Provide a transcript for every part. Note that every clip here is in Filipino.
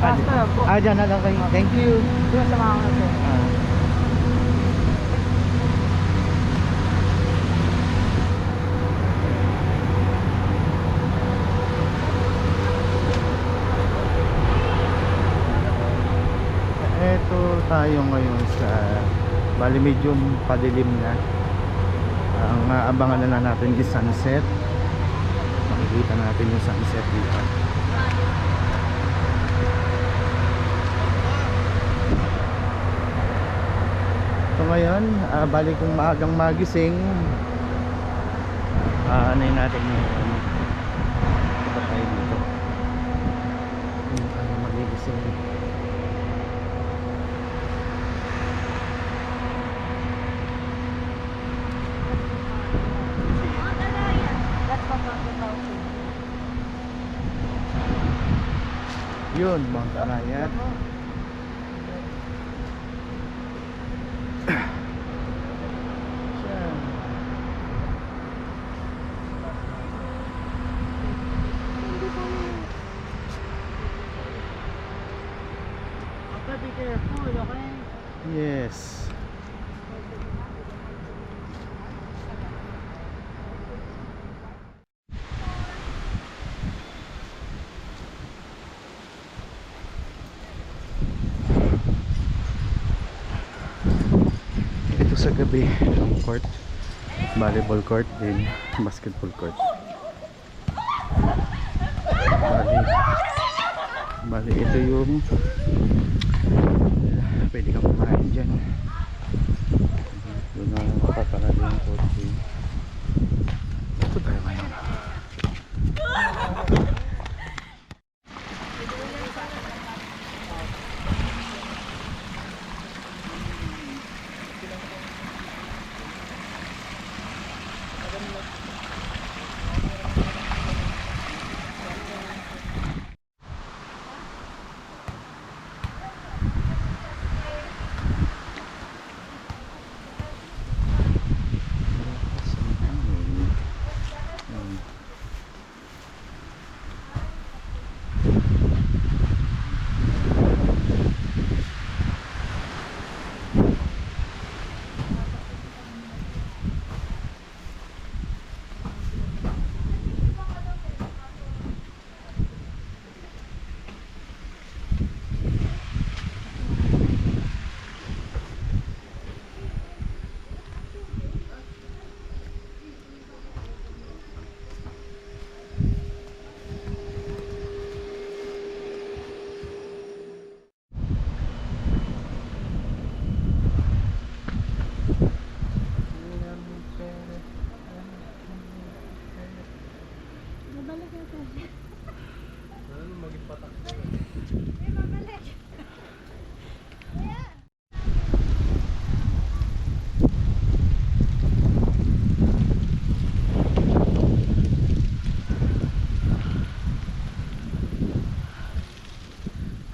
Basta lang po. Dyan na lang kayo. Thank you. Doon sa mga ano. Eto tayo ngayon sa bali medyo padilim na. Ang abangan na lang natin is sunset. Makikita natin yung sunset dito. So ngayon, bali kung maagang magising, ano yun natin yung tayo dito. Ano magigising. Yun, Mount Arayat. Be careful, okay? Yes. Ito sa gabi, yung court, volleyball court din, basketball court. Bali ito yung pwede kang kumain dyan. Doon na paparali yung court din. Ito tayo ngayon.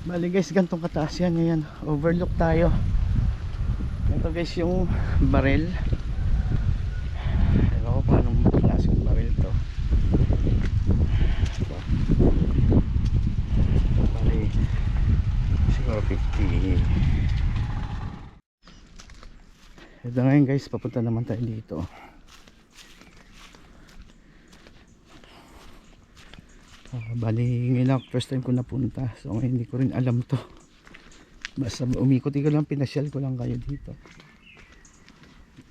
Bali guys, gantong kataas yan. Ayan, overlook tayo. Ito guys yung barrel. Ewan ko paano klaseng barrel to. Bali siguro 50. Ito ngayon guys, papunta naman tayo dito. Bali ngayon lang first time ko napunta, so ngayon hindi ko rin alam to. Basta umikot ko lang, pinasyal ko lang kayo dito.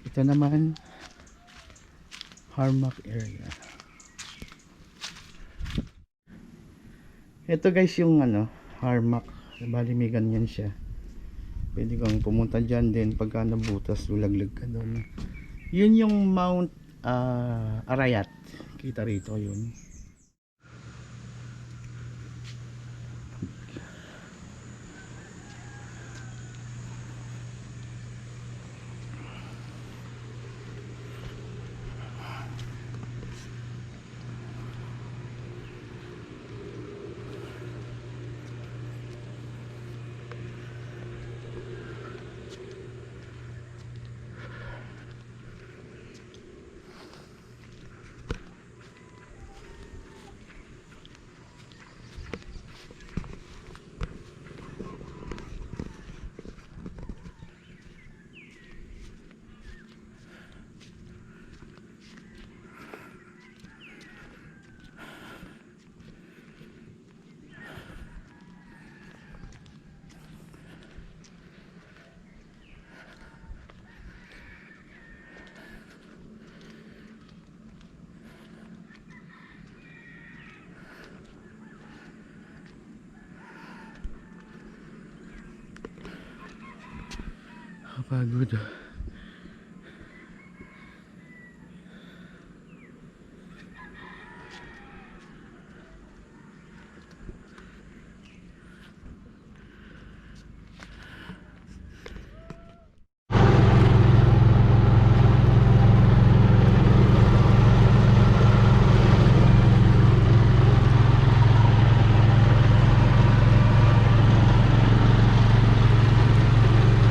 Ito naman Harmac area. Ito guys yung ano, Harmac. Bali may ganyan siya. Pwede kang pumunta dyan din pagka nabutas, lulaglag ka doon. Yun yung Mount Arayat. Kita rito yun. Nakakapagod.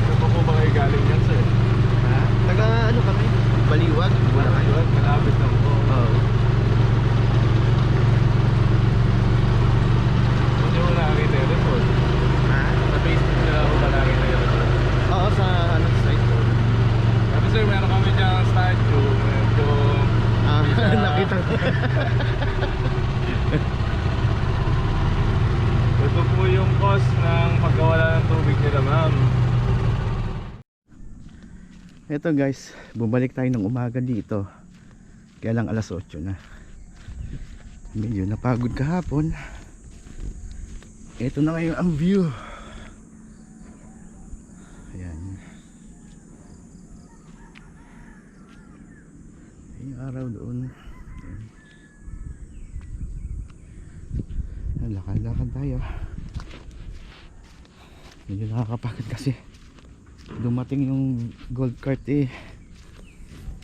Ano pa po ba kayo galing yan, sir? Ha? Taga ano kami? Baliwag? Wala kayo? Ayun, malapit lang po. Oo. Hindi mo nakakita yung resort. Ha? Sa Facebook nila ako ba nakakita yung resort? Oo, sa ano site. Pero sir, meron kami dyan statue. Medyo... Ah, Kita. nakita ko. Ito po yung cause ng pagkawala ng tubig nila, ma'am. Ito guys, bumalik tayo ng umaga dito. Kaya lang alas 8 na. Medyo napagod kahapon. Ito na ngayon ang view. Ayan. Yung araw doon. Ayan. Lakad-lakad tayo. Medyo nakakapagod kasi dumating yung gold cart eh.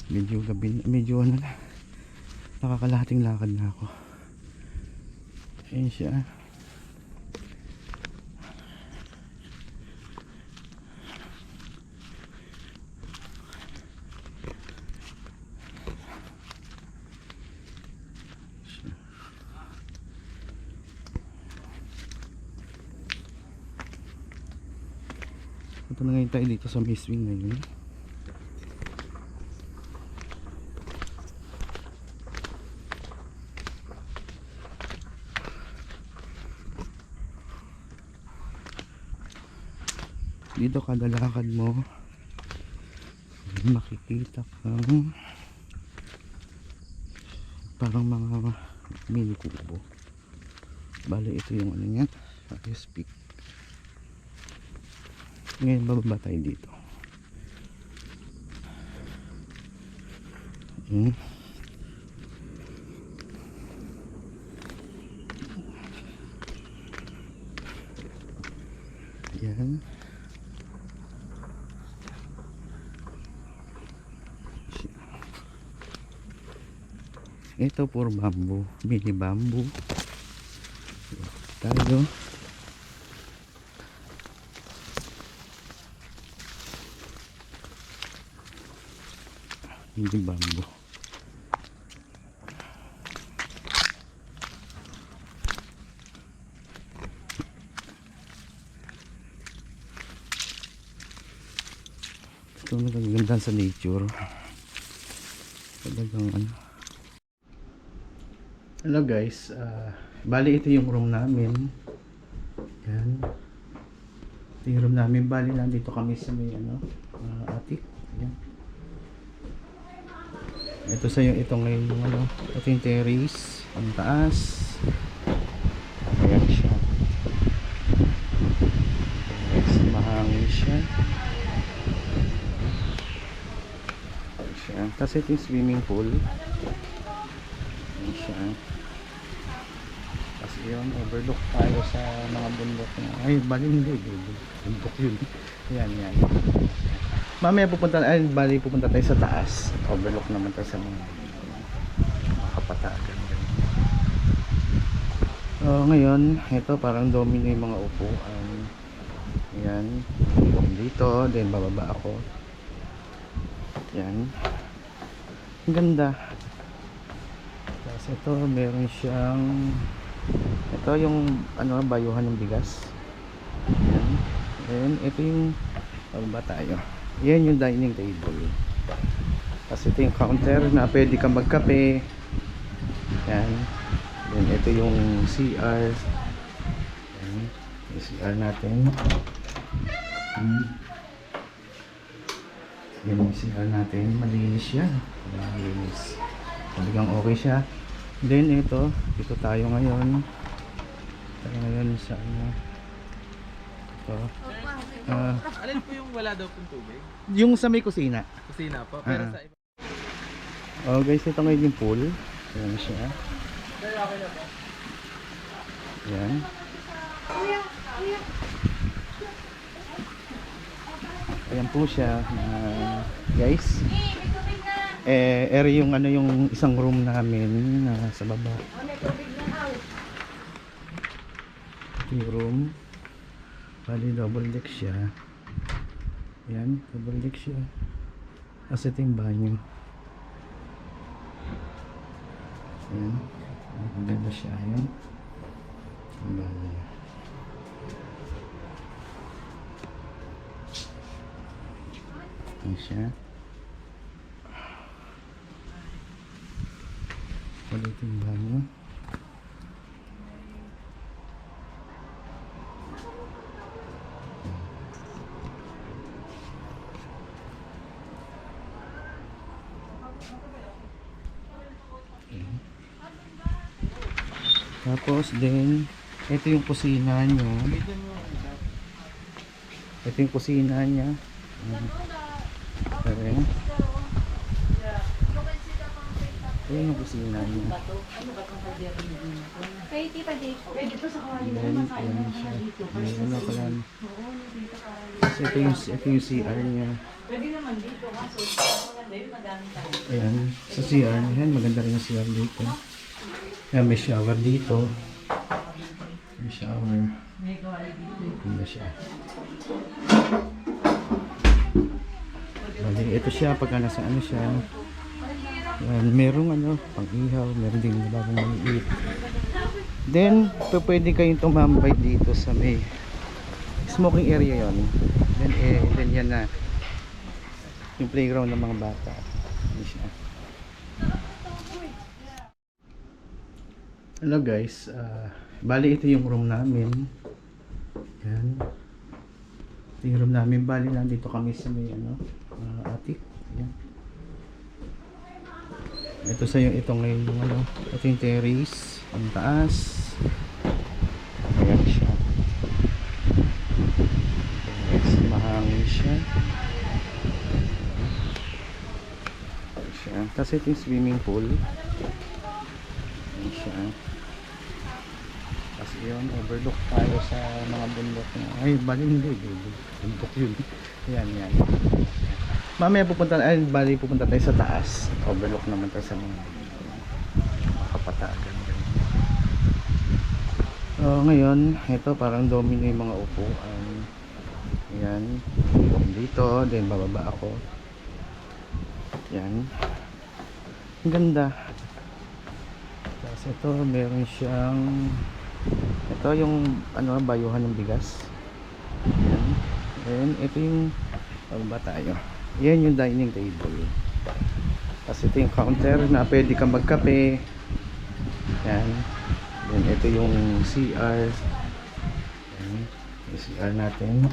Medyo gabi, medyo ano na, nakakalahating lakad na ako. Ayan siya. Ito na ngayon tayo dito sa may swing ngayon. Dito kada lakad mo makikita kang parang mga mini kubo. Bale ito yung ano yan, Ayos Peak. Ngayon bababa tayo dito. Ayan. Ayan. Ito puro bamboo, mini bamboo. Tayo. Hindi bamboo. Ito nagaganda sa nature. Talagang ano. Hello guys, bali ito yung room namin. Yan. Ito yung room namin. Bali nandito kami sa may ano, attic. Yan. Ito sa yung ito ngayon yung ano, ito yung terrace, ang taas. Ayan siya. Yes, mahangin siya. Ayan siya. Tapos ito yung swimming pool. Ayan siya. Tapos yun, overlook tayo sa mga bundok. Ay, bali hindi. Bundok yun. Ayan, yan. Mamaya pupunta, ay bali pupunta tayo sa taas. Overlook naman tayo sa mga kapatagan. So ngayon, ito parang domino yung mga upuan. Ayan. Dito, then bababa ako. Ayan. Ang ganda. Tapos ito, meron siyang, ito yung ano, bayuhan ng bigas. Ayan. Ayan, ito yung bababa tayo. Yan yung dining table. Kasi ito yung counter na pwede kang magkape. Yan. Then ito yung CR. Yan. Yung CR natin. Yan yung CR natin. Malinis siya. Malinis. Talagang okay siya. Then ito. Dito tayo ngayon. Tayo ngayon sa ano. Ito. Ah, Alin po yung wala daw pong tubig? yung sa may kusina. Kusina po, pero sa iba. Oh guys, ito ngayon yung pool. Ayan siya. Ayan. Ayan po siya. Guys. Area yung ano yung isang room namin sa baba. Ito yung room. Bali double deck siya. Ayan, double deck siya. Kasi ito yung banyo. Ayan. Maganda siya. Ayan. Ang banyo. Ayan siya. Wala ito yung banyo. Tapos din, ito yung kusina nyo. Ito yung kusina niya. Ayan. Ito yung kusina niya. Ayan, ayan siya. Ayan, ano pala. Kasi ito yung CR niya. Ayan, sa CR niya, maganda rin yung CR dito. Ayan, may shower dito. May shower. Maganda siya. Bali, ito siya pagka nasa ano siya. Ayan, merong ano, pang-ihaw, meron din bagong maliit. Then, pwede kayong tumambay dito sa may smoking area yon. Then yan na yung playground ng mga bata. Ayan siya. Hello guys, bali ito yung room namin. Yan. Ito yung room namin, bali nandito kami sa may ano, attic. Yan. Ito sa yung itong ngayon yung ano, ito yung terrace, ang taas. Ayan siya. Yes, mahangin siya. Ayan siya. Tapos ito yung swimming pool. Ayan siya. Tapos yun, overlook tayo sa mga bundok na. Ay, bali hindi. Bundok yun. Ayan, yan. Mamaya pupunta, bali pupunta tayo sa taas. Overlook naman tayo sa mga kapatagan. Ngayon, ito parang domino yung mga upuan. Ayan. Dito, then bababa ako. Ayan. Ang ganda. Tapos ito, meron siyang ito yung ano, bayuhan ng bigas. Ayan. Then ito yung bababa tayo. Yan yung dining table. Tapos ito yung counter na pwede kang magkape. Yan. Then ito yung CR. Yan. Yung CR natin.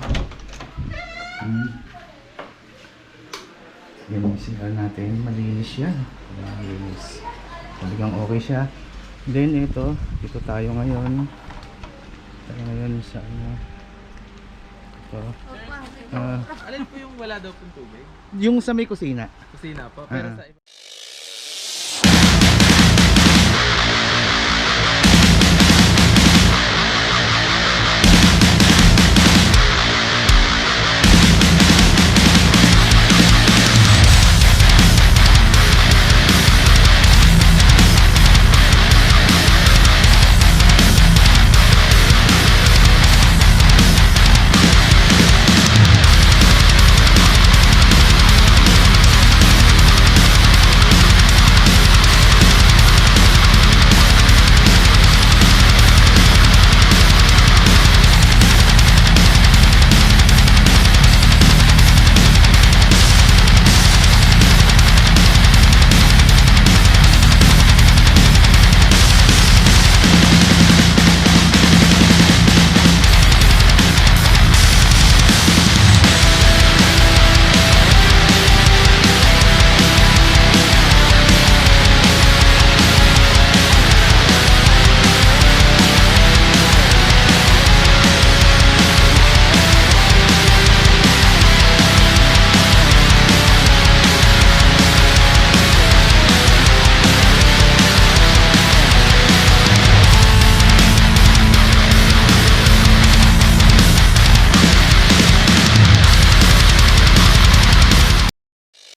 Yan yung CR natin. Malinis siya. Malinis. Talagang okay siya. Then ito. Dito tayo ngayon. Tayo ngayon sa ano. Ito. Alin po yung wala daw pong tubig? Yung sa may kusina. Kusina po, pero sa iba.